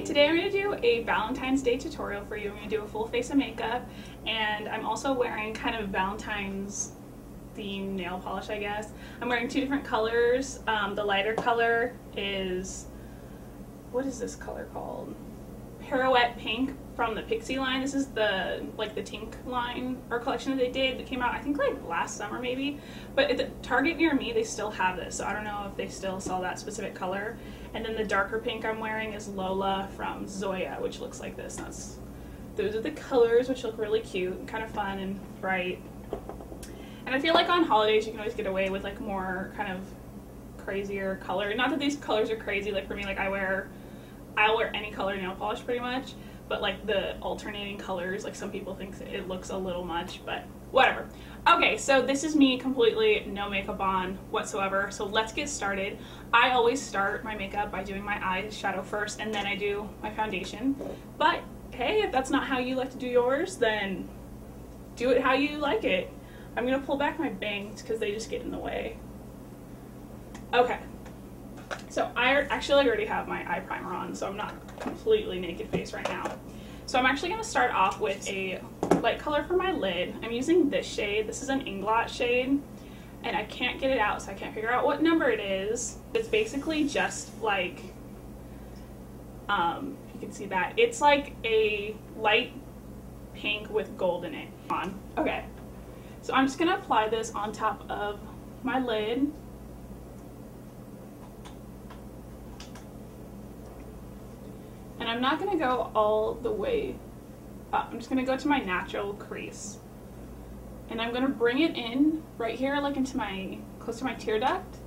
today I'm going to do a Valentine's Day tutorial for you. I'm going to do a full face of makeup, and I'm also wearing kind of Valentine's themed nail polish, I guess. I'm wearing two different colors. The lighter color is, what is this color called? Pirouette Pink from the Pixie line. This is the Tink line or collection that they did that came out I think like last summer maybe, but at the Target near me they still have this, so I don't know if they still sell that specific color. And then the darker pink I'm wearing is Lola from Zoya, which looks like this. Those are the colors, which look really cute and kind of fun and bright. And I feel like on holidays you can always get away with like more kind of crazier color. Not that these colors are crazy, like for me, like I'll wear any color nail polish pretty much, but like the alternating colors, like some people think it looks a little much, but whatever. Okay, so this is me completely no makeup on whatsoever, so let's get started. I always start my makeup by doing my eyeshadow first, and then I do my foundation. But hey, if that's not how you like to do yours, then do it how you like it. I'm gonna pull back my bangs because they just get in the way. Okay. So I actually already have my eye primer on, so I'm not completely naked face right now. So I'm actually going to start off with a light color for my lid. I'm using this shade. This is an Inglot shade, and I can't get it out, so I can't figure out what number it is. It's basically just like, you can see that. It's like a light pink with gold in it. Okay, so I'm just going to apply this on top of my lid. And I'm not going to go all the way up. I'm just going to go to my natural crease. And I'm going to bring it in right here, like into close to my tear duct.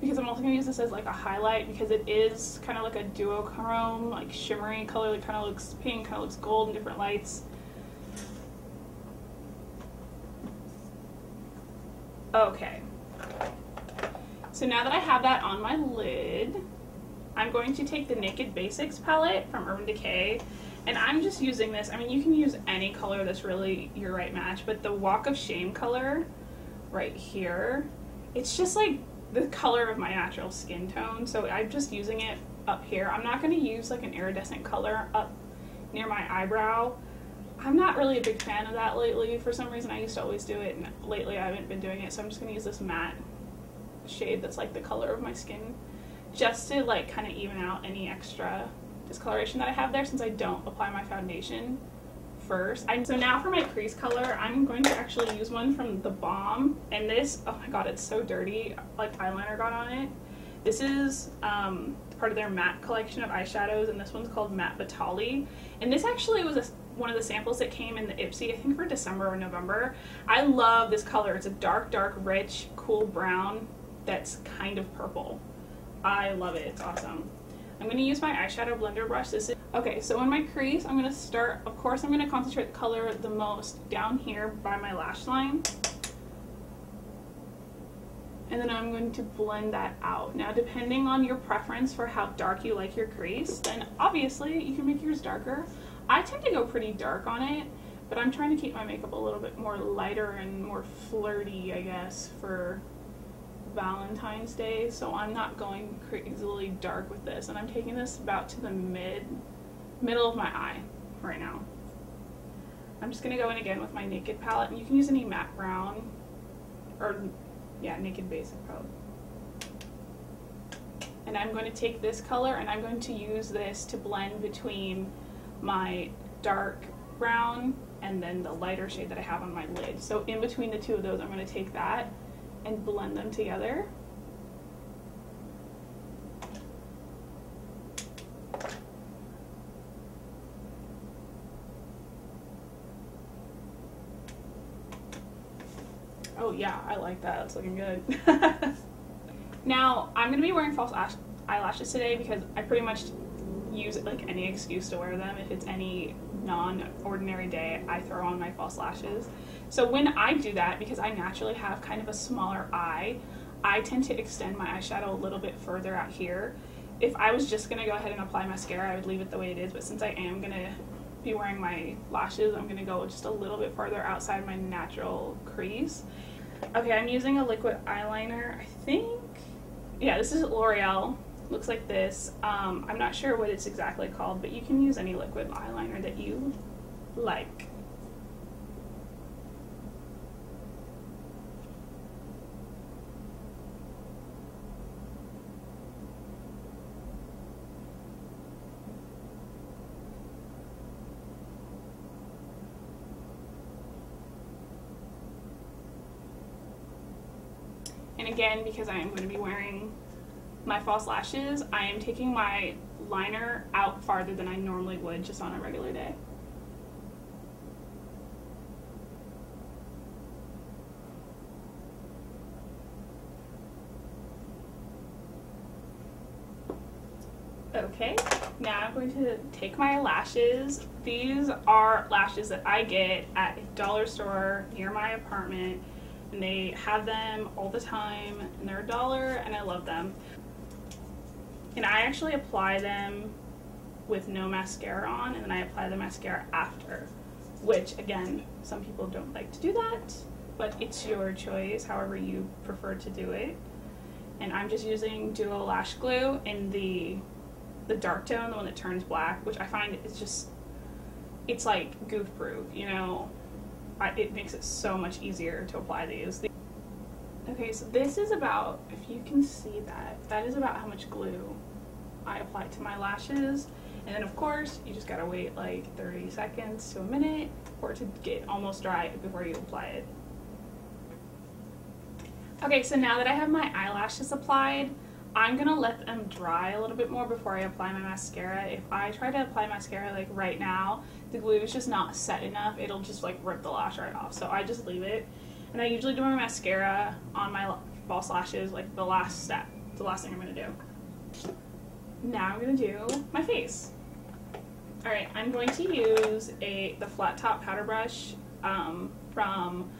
Because I'm also going to use this as like a highlight, because it is kind of like a duochrome, like shimmery color that kind of looks pink, kind of looks gold in different lights. Okay. So now that I have that on my lid, I'm going to take the Naked Basics palette from Urban Decay, and I'm just using this. I mean, you can use any color that's really your right match, but the Walk of Shame color right here, it's just like the color of my natural skin tone, so I'm just using it up here. I'm not going to use like an iridescent color up near my eyebrow. I'm not really a big fan of that lately. For some reason I used to always do it, and lately I haven't been doing it, so I'm just going to use this matte shade that's like the color of my skin, just to like kind of even out any extra discoloration that I have there, since I don't apply my foundation first. So now for my crease color, I'm going to actually use one from The Balm, and this, oh my god, it's so dirty, like eyeliner got on it. This is part of their matte collection of eyeshadows, and this one's called Matte Batali, and this actually was one of the samples that came in the Ipsy, I think for December or November. I love this color. It's a dark, rich, cool brown that's kind of purple. I love it. It's awesome. I'm going to use my eyeshadow blender brush. Okay, so in my crease, I'm going to start, of course, I'm going to concentrate the color the most down here by my lash line. And then I'm going to blend that out. Now, depending on your preference for how dark you like your crease, then obviously you can make yours darker. I tend to go pretty dark on it, but I'm trying to keep my makeup a little bit more lighter and more flirty, I guess, for Valentine's Day, so I'm not going crazily dark with this, and I'm taking this about to the middle of my eye right now. I'm just going to go in again with my Naked palette, and you can use any matte brown, or yeah, Naked Basic palette. And I'm going to take this color, and I'm going to use this to blend between my dark brown and then the lighter shade that I have on my lid. So in between the two of those, I'm going to take that and blend them together. Oh yeah, I like that. It's looking good. Now, I'm going to be wearing false eyelashes today because I pretty much use like any excuse to wear them. If it's any non-ordinary day, I throw on my false lashes. So when I do that, because I naturally have kind of a smaller eye, I tend to extend my eyeshadow a little bit further out here. If I was just going to go ahead and apply mascara, I would leave it the way it is, but since I am going to be wearing my lashes, I'm going to go just a little bit farther outside my natural crease. Okay, I'm using a liquid eyeliner, I think. Yeah, this is L'Oreal looks like this. I'm not sure what it's exactly called, but you can use any liquid eyeliner that you like. And again, because I am going to be wearing my false lashes, I am taking my liner out farther than I normally would just on a regular day. Okay, now I'm going to take my lashes. These are lashes that I get at a dollar store near my apartment, and they have them all the time, and they're $1, and I love them. And I actually apply them with no mascara on, and then I apply the mascara after, which again, some people don't like to do that, but it's your choice, however you prefer to do it. And I'm just using Duo Lash Glue in the dark tone, the one that turns black, which I find it's like goof proof, you know. It makes it so much easier to apply these. Okay, so this is about, if you can see that is about how much glue I apply to my lashes. And then of course, you just gotta wait like 30 seconds to a minute for it to get almost dry before you apply it. Okay, so now that I have my eyelashes applied, I'm gonna let them dry a little bit more before I apply my mascara. If I try to apply mascara like right now, the glue is just not set enough. It'll just like rip the lash right off. So I just leave it. And I usually do my mascara on my false lashes like the last step, the last thing I'm gonna do. Now I'm gonna do my face. All right, I'm going to use the flat top powder brush from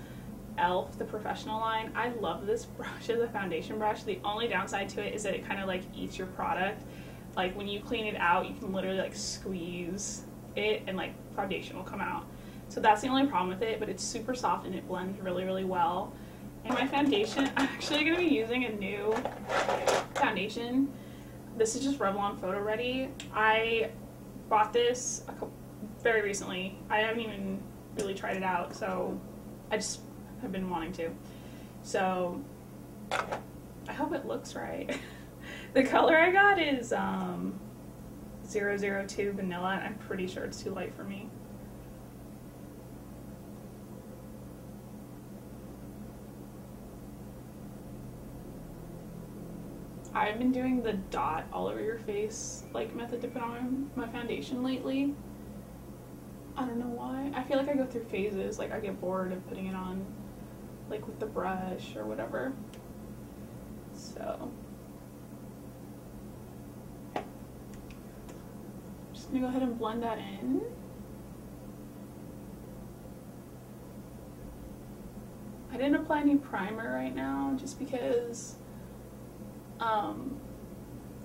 e.l.f., the professional line. I love this brush as a foundation brush. The only downside to it is that it kind of like eats your product. Like when you clean it out, you can literally like squeeze it and like foundation will come out. So that's the only problem with it, but it's super soft and it blends really, really well. And my foundation, I'm actually going to be using a new foundation. This is just Revlon Photo Ready. I bought this very recently. I haven't even really tried it out, so I just have been wanting to. So I hope it looks right. The color I got is 002 Vanilla, and I'm pretty sure it's too light for me. I've been doing the dot all over your face like method to put on my foundation lately. I don't know why. I feel like I go through phases, like I get bored of putting it on like with the brush or whatever. So I'm just gonna go ahead and blend that in. I didn't apply any primer right now just because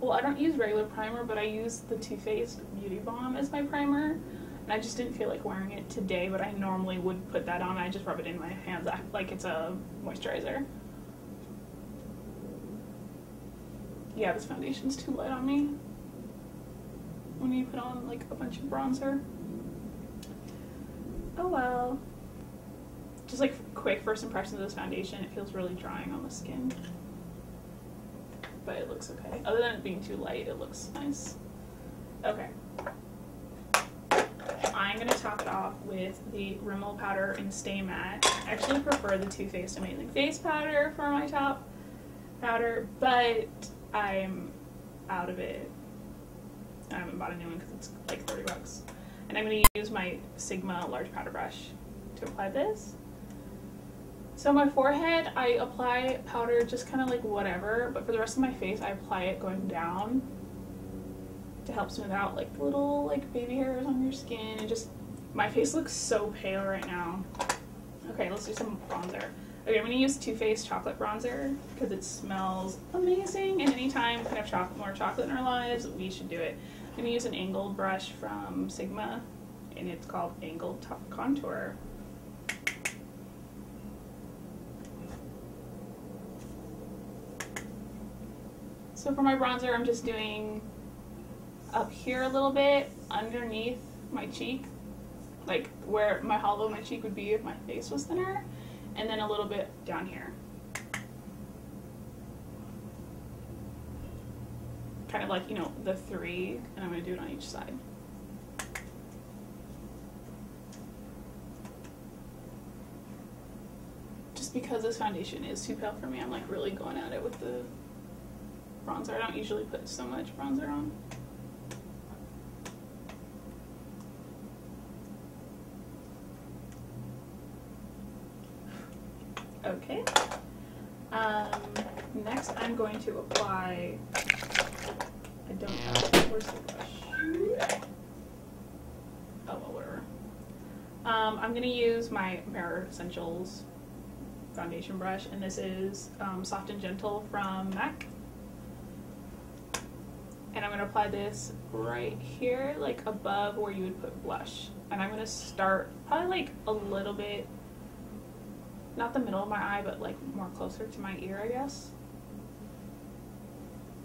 well, I don't use regular primer, but I use the Too Faced Beauty Balm as my primer, and I just didn't feel like wearing it today, but I normally would put that on. I just rub it in my hands like it's a moisturizer. Yeah, this foundation's too light on me when you put on like a bunch of bronzer. Oh well. Just like quick first impressions of this foundation, it feels really drying on the skin. But it looks okay. Other than it being too light, it looks nice. Okay. I'm going to top it off with the Rimmel powder in Stay Matte. I actually prefer the Too Faced Amazing Face powder for my top powder, but I'm out of it. I haven't bought a new one because it's like 30 bucks. And I'm going to use my Sigma large powder brush to apply this. So my forehead, I apply powder just kind of like whatever, but for the rest of my face, I apply it going down to help smooth out like the little like baby hairs on your skin. And just, my face looks so pale right now. Okay, let's do some bronzer. Okay, I'm going to use Too Faced Chocolate Bronzer because it smells amazing, and anytime we can have more chocolate in our lives, we should do it. I'm going to use an angled brush from Sigma, and it's called Angled Top Contour. So for my bronzer, I'm just doing up here a little bit, underneath my cheek, like where my hollow of my cheek would be if my face was thinner, and then a little bit down here. Kind of like, you know, the 3, and I'm going to do it on each side. Just because this foundation is too pale for me, I'm like really going at it with the bronzer. I don't usually put so much bronzer on. Okay. Next I'm going to apply, I don't have, where's the brush? Oh, well, whatever. I'm going to use my Mirror Essentials foundation brush, and this is Soft and Gentle from MAC. And I'm going to apply this right here, like above where you would put blush. And I'm going to start probably like a little bit, not the middle of my eye, but like more closer to my ear, I guess.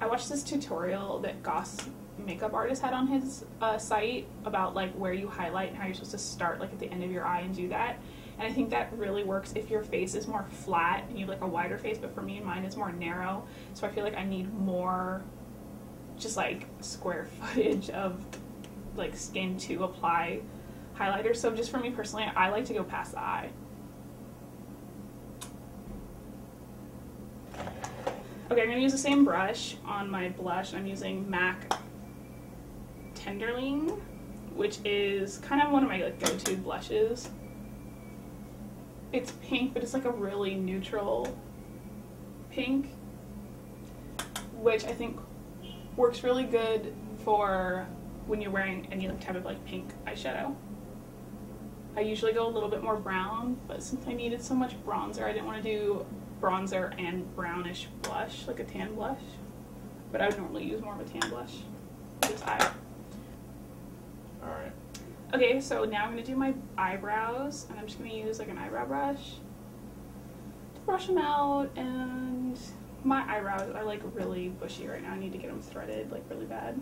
I watched this tutorial that Goss makeup artist had on his site about like where you highlight and how you're supposed to start like at the end of your eye and do that. And I think that really works if your face is more flat and you have like a wider face, but for me, mine is more narrow. So I feel like I need more just like square footage of like skin to apply highlighter. So just for me personally, I like to go past the eye. Okay, I'm going to use the same brush on my blush. I'm using MAC Tenderling, which is kind of one of my like go-to blushes. It's pink, but it's like a really neutral pink, which I think works really good for when you're wearing any type of like pink eyeshadow. I usually go a little bit more brown, but since I needed so much bronzer, I didn't want to do bronzer and brownish blush, like a tan blush, but I would normally use more of a tan blush for this eye. Alright. Okay, so now I'm going to do my eyebrows, and I'm just going to use like an eyebrow brush to brush them out, and my eyebrows are like really bushy right now. I need to get them threaded like really bad.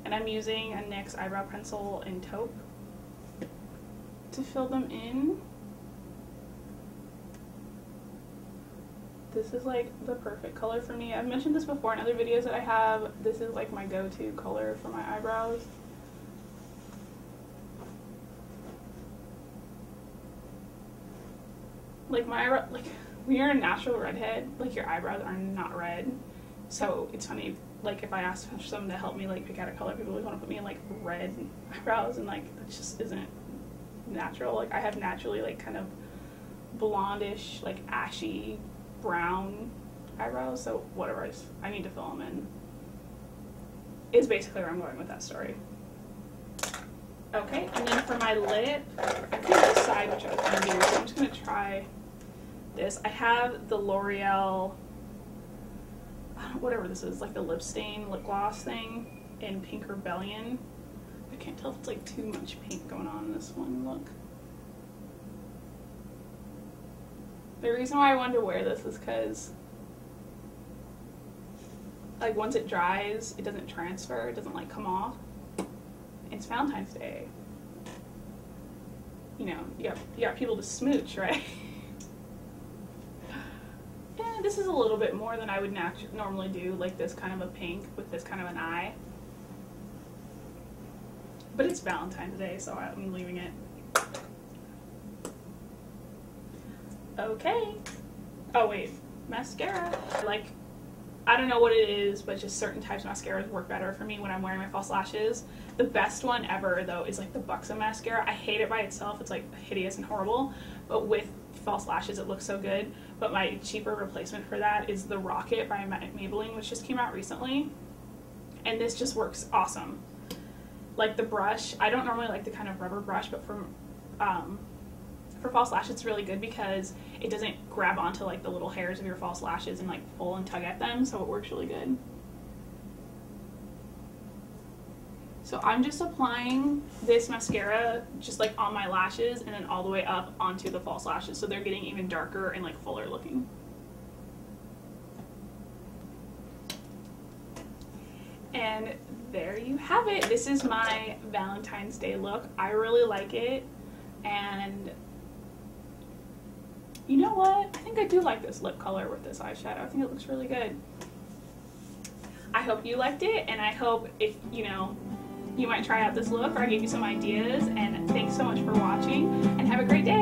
And I'm using a NYX eyebrow pencil in taupe to fill them in. This is like the perfect color for me. I've mentioned this before in other videos that I have. This is like my go-to color for my eyebrows. Like my eyebrow, like when you're a natural redhead, like your eyebrows are not red. So it's funny, like if I ask for someone to help me like pick out a color, people always want to put me in like red eyebrows, and like that just isn't natural. Like I have naturally like kind of blondish, like ashy brown eyebrows, so whatever, I need to fill them in is basically where I'm going with that story. Okay, and then for my lip, I couldn't decide which I was going to do, so I'm just going to try this. I have the L'Oreal, whatever this is, like the lip stain lip gloss thing in Pink Rebellion. I can't tell if it's like too much pink going on in this one. Look. The reason why I wanted to wear this is because like once it dries, it doesn't transfer, it doesn't like come off. It's Valentine's Day. You know, you got people to smooch, right? Yeah, this is a little bit more than I would normally do, like this kind of a pink with this kind of an eye. But it's Valentine's Day, so I'm leaving it. Okay. Oh wait, mascara. Like, I don't know what it is, but just certain types of mascaras work better for me when I'm wearing my false lashes. The best one ever, though, is like the Buxom mascara. I hate it by itself. It's like hideous and horrible, but with false lashes it looks so good. But my cheaper replacement for that is the Rocket by Maybelline, which just came out recently, and this just works awesome. Like the brush, I don't normally like the kind of rubber brush, but for false lashes it's really good because it doesn't grab onto like the little hairs of your false lashes and like pull and tug at them, so it works really good. So I'm just applying this mascara just like on my lashes and then all the way up onto the false lashes, so they're getting even darker and like fuller looking. And there you have it. This is my Valentine's Day look. I really like it. And you know what? I think I do like this lip color with this eyeshadow. I think it looks really good. I hope you liked it, and I hope if, you might try out this look, or I gave you some ideas. And thanks so much for watching, and have a great day.